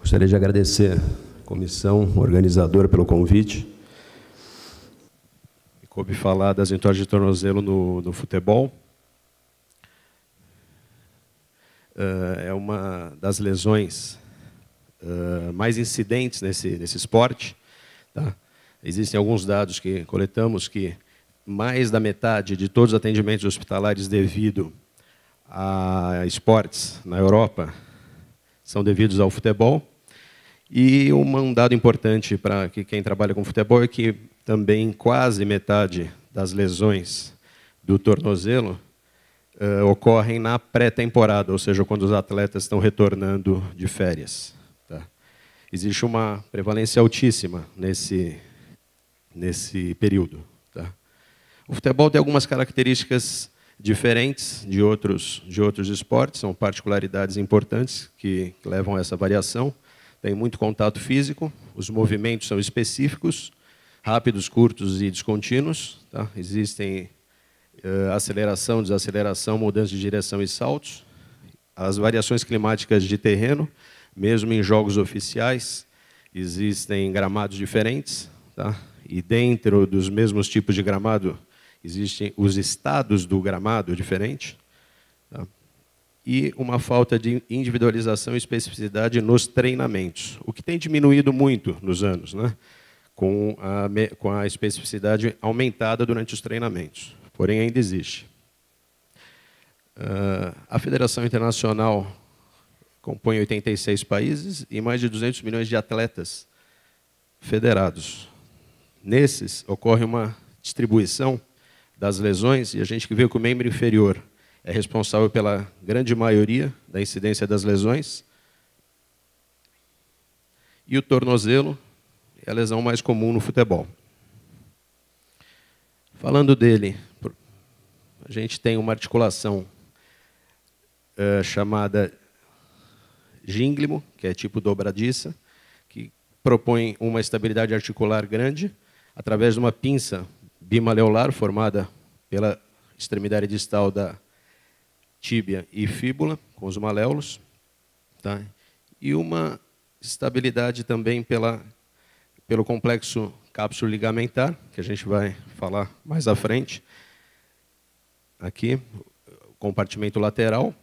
Gostaria de agradecer a comissão organizadora pelo convite. Me coube falar das entorses de tornozelo no futebol. É uma das lesões mais incidentes nesse esporte. Tá? Existem alguns dados que coletamos que mais da metade de todos os atendimentos hospitalares devido a esportes na Europa são devidos ao futebol. E um dado importante para quem trabalha com futebol é que também quase metade das lesões do tornozelo ocorrem na pré-temporada, ou seja, quando os atletas estão retornando de férias. Tá? Existe uma prevalência altíssima nesse período. Tá? O futebol tem algumas características diferentes de outros esportes, são particularidades importantes que levam a essa variação. Tem muito contato físico, os movimentos são específicos, rápidos, curtos e descontínuos. Tá? Existem aceleração, desaceleração, mudança de direção e saltos. As variações climáticas de terreno, mesmo em jogos oficiais, existem gramados diferentes. Tá? E dentro dos mesmos tipos de gramado, existem os estados do gramado diferentes. Tá? E uma falta de individualização e especificidade nos treinamentos, o que tem diminuído muito nos anos, né? com a especificidade aumentada durante os treinamentos, porém ainda existe. A Federação Internacional compõe 86 países e mais de 200 milhões de atletas federados. Nesses, ocorre uma distribuição das lesões, e a gente vê que o membro inferior é responsável pela grande maioria da incidência das lesões. E o tornozelo é a lesão mais comum no futebol. Falando dele, a gente tem uma articulação chamada gínglimo, que é tipo dobradiça, que propõe uma estabilidade articular grande através de uma pinça bimaleolar formada pela extremidade distal da tíbia e fíbula, com os maléolos, tá? E uma estabilidade também pelo complexo cápsulo ligamentar, que a gente vai falar mais à frente. Aqui, o compartimento lateral,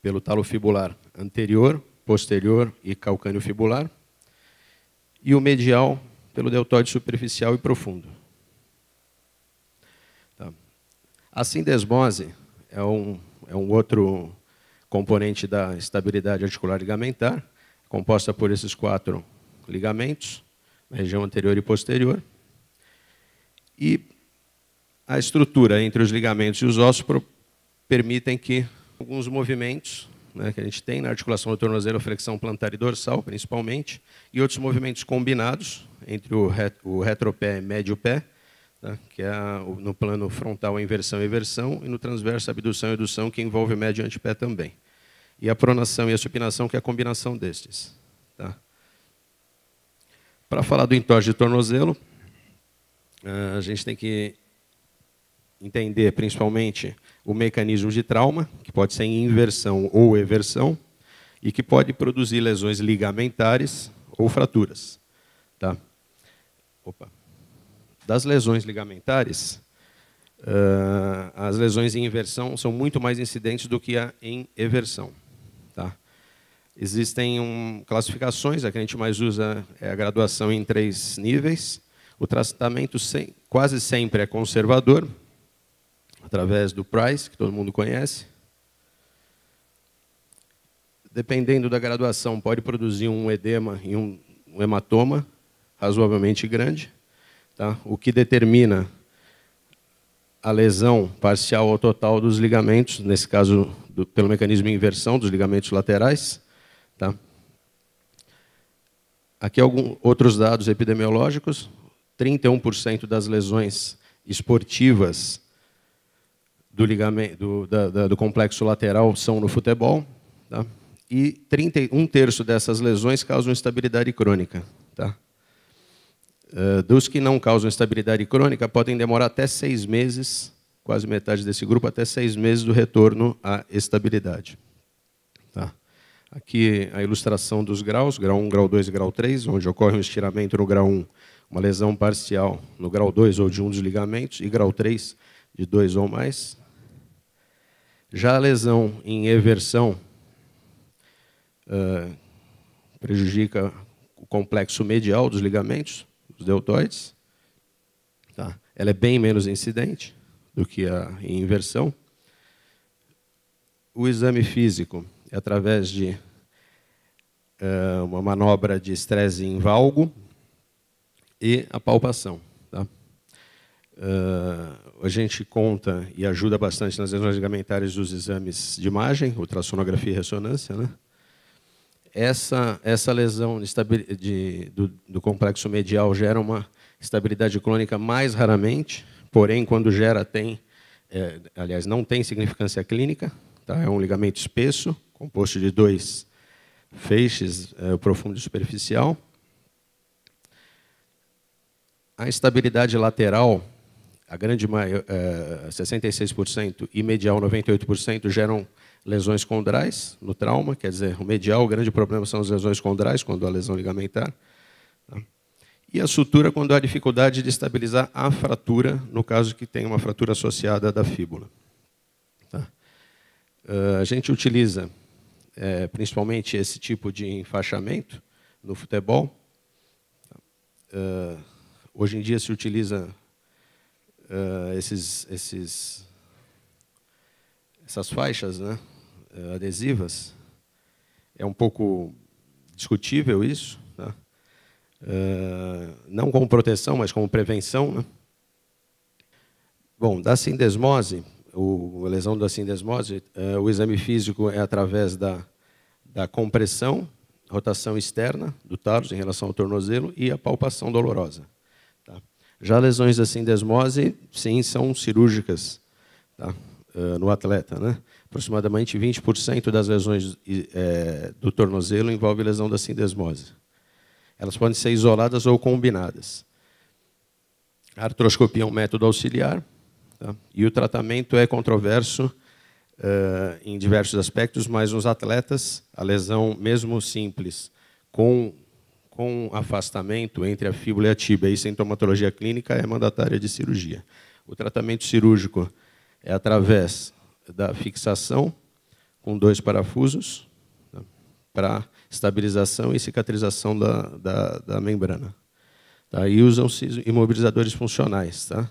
pelo talo fibular anterior, posterior e calcâneo fibular, e o medial pelo deltoide superficial e profundo. Tá? A sindesmose é um outro componente da estabilidade articular ligamentar, composta por esses 4 ligamentos, na região anterior e posterior. E a estrutura entre os ligamentos e os ossos permitem que alguns movimentos, né, que a gente tem na articulação do tornozelo, flexão plantar e dorsal, principalmente, e outros movimentos combinados entre o retropé e médio pé, tá, que é no plano frontal a inversão e eversão, e no transverso a abdução e adução, que envolve médio e antepé também. E a pronação e a supinação, que é a combinação destes. Tá? Para falar do entorse de tornozelo, a gente tem que entender principalmente o mecanismo de trauma, que pode ser em inversão ou eversão, e que pode produzir lesões ligamentares ou fraturas. Tá? Opa. Das lesões ligamentares, as lesões em inversão são muito mais incidentes do que em eversão. Tá? Existem classificações, a que a gente mais usa é a graduação em 3 níveis. O tratamento quase sempre é conservador, através do Price, que todo mundo conhece. Dependendo da graduação, pode produzir um edema e um hematoma razoavelmente grande. Tá? O que determina a lesão parcial ou total dos ligamentos, nesse caso, pelo mecanismo de inversão dos ligamentos laterais. Tá? Aqui alguns outros dados epidemiológicos. 31% das lesões esportivas do complexo lateral são no futebol. Tá? E 1/3 dessas lesões causam instabilidade crônica. Tá? Dos que não causam estabilidade crônica, podem demorar até 6 meses, quase metade desse grupo, até 6 meses do retorno à estabilidade. Tá? Aqui a ilustração dos graus, grau 1, grau 2 e grau 3, onde ocorre um estiramento no grau 1, uma lesão parcial no grau 2 ou de um dos ligamentos, e grau 3 de 2 ou mais. Já a lesão em eversão prejudica o complexo medial dos ligamentos, os deltoides. Tá? Ela é bem menos incidente do que a em inversão. O exame físico é através de uma manobra de estresse em valgo e a palpação. Tá? A gente conta e ajuda bastante nas lesões ligamentares dos exames de imagem, ultrassonografia e ressonância. Né? Essa lesão do complexo medial gera uma estabilidade clônica mais raramente, porém, quando gera, aliás, não tem significância clínica. Tá? É um ligamento espesso, composto de 2 feixes, o profundo e superficial. A estabilidade lateral, a grande maioria, 66%, e medial, 98%, geram lesões condrais no trauma. Quer dizer, o medial, o grande problema são as lesões condrais, quando há lesão ligamentar. Tá? E a sutura, quando há dificuldade de estabilizar a fratura, no caso que tem uma fratura associada da fíbula. Tá? A gente utiliza principalmente esse tipo de enfaixamento no futebol. Hoje em dia se utiliza essas faixas, né, adesivas. É um pouco discutível isso, tá? Não como proteção, mas como prevenção. Né? Bom, da sindesmose, a lesão da sindesmose, o exame físico é através da compressão, rotação externa do tarso em relação ao tornozelo e a palpação dolorosa. Tá? Já lesões da sindesmose, sim, são cirúrgicas, tá? No atleta. Né? Aproximadamente 20% das lesões do tornozelo envolve lesão da sindesmose. Elas podem ser isoladas ou combinadas. A artroscopia é um método auxiliar, tá? E o tratamento é controverso em diversos aspectos, mas nos atletas, a lesão, mesmo simples, com afastamento entre a fíbula e a tíbia e sintomatologia clínica, é mandatária de cirurgia. O tratamento cirúrgico é através da fixação com 2 parafusos, tá? Para estabilização e cicatrização da membrana. Tá? E usam-se imobilizadores funcionais, tá?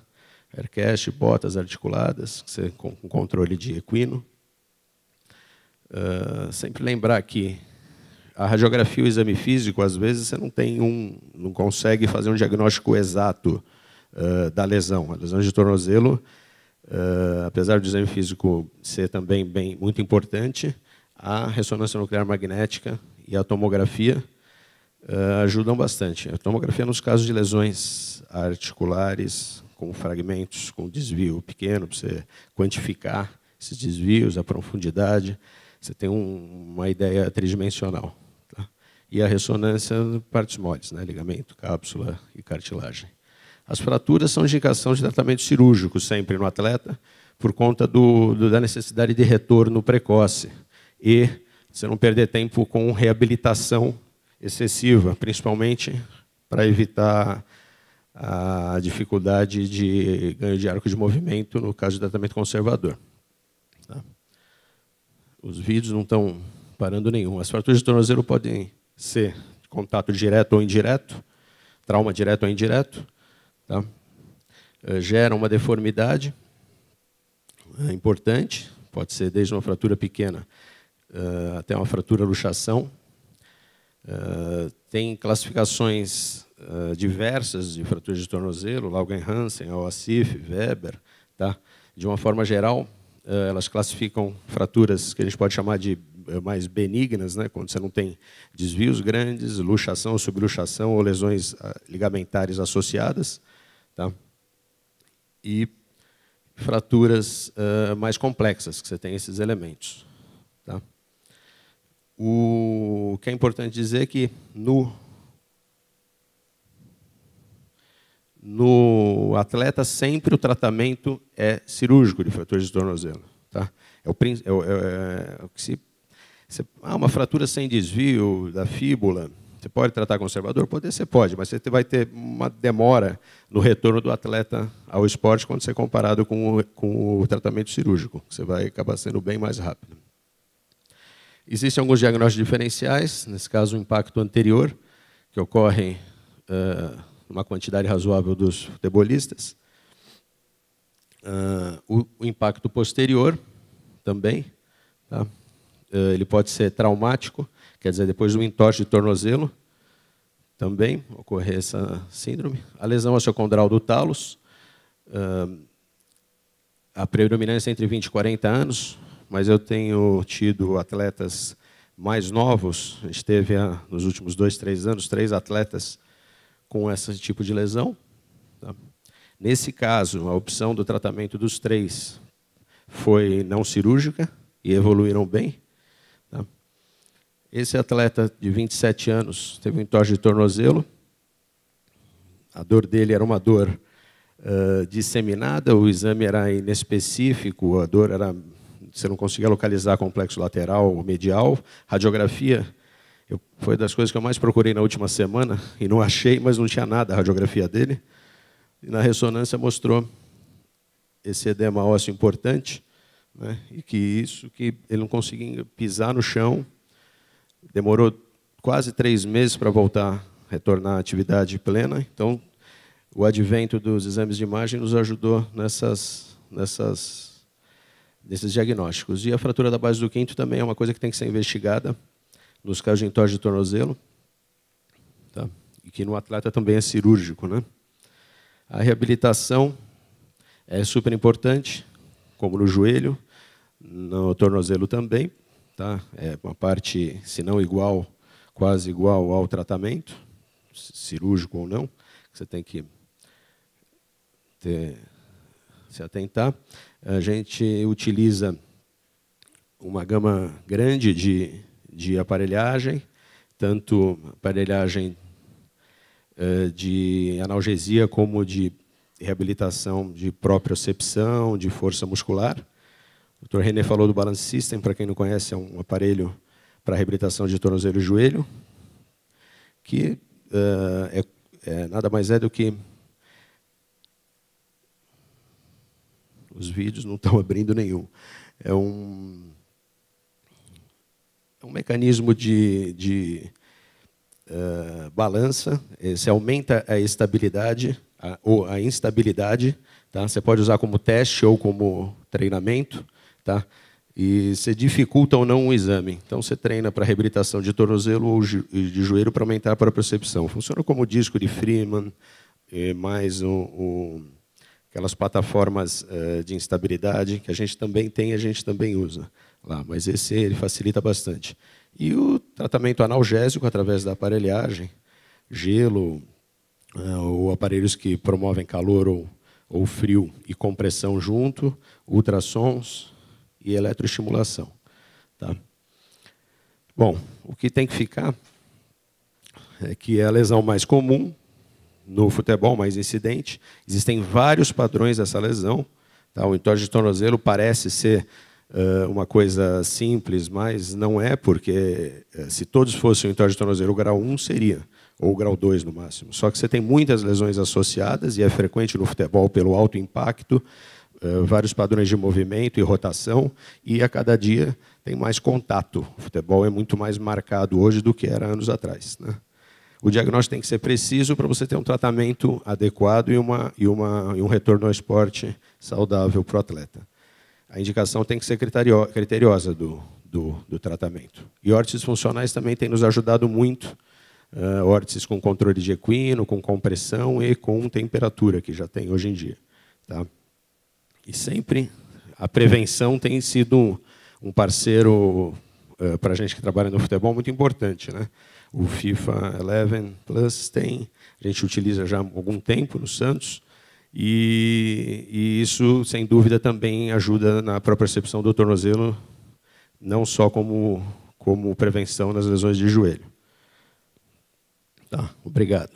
Aircast, botas articuladas, com controle de equino. Sempre lembrar que a radiografia e o exame físico, às vezes, você não consegue fazer um diagnóstico exato da lesão. A lesão de tornozelo, apesar do exame físico ser também muito importante, a ressonância nuclear magnética e a tomografia ajudam bastante. A tomografia nos casos de lesões articulares, com fragmentos, com desvio pequeno, para você quantificar esses desvios, a profundidade, você tem uma ideia tridimensional. Tá? E a ressonância, partes moles, né? Ligamento, cápsula e cartilagem. As fraturas são indicação de tratamento cirúrgico sempre no atleta, por conta da necessidade de retorno precoce. E você não perder tempo com reabilitação excessiva, principalmente para evitar a dificuldade de ganho de arco de movimento no caso de tratamento conservador. Tá? Os vídeos não estão parando nenhum. As fraturas de tornozelo podem ser de contato direto ou indireto, trauma direto ou indireto. Tá? Geram uma deformidade importante, pode ser desde uma fratura pequena até uma fratura luxação. Tem classificações diversas de fraturas de tornozelo, Langerhans, Oasif, Weber. Tá? De uma forma geral, elas classificam fraturas que a gente pode chamar de mais benignas, né? Quando você não tem desvios grandes, luxação, subluxação ou lesões ligamentares associadas. Tá? E fraturas mais complexas, que você tem esses elementos. Tá? O que é importante dizer é que no atleta sempre o tratamento é cirúrgico de fraturas de tornozelo. Tá? É o que Uma fratura sem desvio da fíbula, você pode tratar conservador? Você pode, mas você vai ter uma demora no retorno do atleta ao esporte quando você é comparado com o tratamento cirúrgico. Você vai acabar sendo bem mais rápido. Existem alguns diagnósticos diferenciais, nesse caso o impacto anterior, que ocorre numa quantidade razoável dos futebolistas. O impacto posterior também, tá? Ele pode ser traumático, quer dizer, depois do entorse de tornozelo, também ocorrer essa síndrome. A lesão osteocondral do talos, a predominância entre 20 e 40 anos, mas eu tenho tido atletas mais novos, a gente teve, nos últimos 2, 3 anos, 3 atletas com esse tipo de lesão. Tá? Nesse caso, a opção do tratamento dos 3 foi não cirúrgica e evoluíram bem. Tá? Esse atleta de 27 anos teve um entorse de tornozelo. A dor dele era uma dor disseminada, o exame era inespecífico, a dor era... Você não conseguia localizar complexo lateral ou medial. Radiografia foi das coisas que eu mais procurei na última semana, e não achei, mas não tinha nada a radiografia dele. E na ressonância mostrou esse edema ósseo importante, né, e que ele não conseguia pisar no chão. Demorou quase 3 meses para retornar à atividade plena. Então, o advento dos exames de imagem nos ajudou nesses diagnósticos. E a fratura da base do quinto também é uma coisa que tem que ser investigada nos casos de entorse de tornozelo, tá? E que no atleta também é cirúrgico, né? A reabilitação é super importante, como no joelho, no tornozelo também, tá? É uma parte, se não igual, quase igual ao tratamento, cirúrgico ou não, que você tem que se atentar. A gente utiliza uma gama grande de aparelhagem, tanto aparelhagem de analgesia como de reabilitação de propriocepção, de força muscular. O Dr. René falou do Balance System, para quem não conhece, é um aparelho para reabilitação de tornozelo e joelho, que nada mais é do que... Os vídeos não estão abrindo nenhum. É um mecanismo de balança. Você aumenta a estabilidade ou a instabilidade. Tá? Você pode usar como teste ou como treinamento. Tá? E você dificulta ou não o exame. Então, você treina para reabilitação de tornozelo ou de joelho para aumentar a propriocepção. Funciona como o disco de Freeman, mais aquelas plataformas de instabilidade que a gente também tem, a gente também usa lá, mas ele facilita bastante. E o tratamento analgésico através da aparelhagem, gelo, ou aparelhos que promovem calor ou frio e compressão junto, ultrassons e eletroestimulação. Tá? Bom, o que tem que ficar é que é a lesão mais comum no futebol, mais incidente. Existem vários padrões dessa lesão. Tá? O entorse de tornozelo parece ser uma coisa simples, mas não é, porque se todos fossem o entorse de tornozelo, o grau 1 seria, ou o grau 2 no máximo. Só que você tem muitas lesões associadas, e é frequente no futebol pelo alto impacto, vários padrões de movimento e rotação, e a cada dia tem mais contato. O futebol é muito mais marcado hoje do que era anos atrás, né? O diagnóstico tem que ser preciso para você ter um tratamento adequado e um retorno ao esporte saudável para o atleta. A indicação tem que ser criteriosa do tratamento. E órteses funcionais também têm nos ajudado muito. Órteses com controle de equino, com compressão e com temperatura, que já tem hoje em dia. Tá? E sempre a prevenção tem sido um parceiro para a gente que trabalha no futebol muito importante, né? O FIFA 11 Plus a gente utiliza já há algum tempo no Santos, e isso, sem dúvida, também ajuda na propriocepção do tornozelo, não só como prevenção nas lesões de joelho. Tá, obrigado.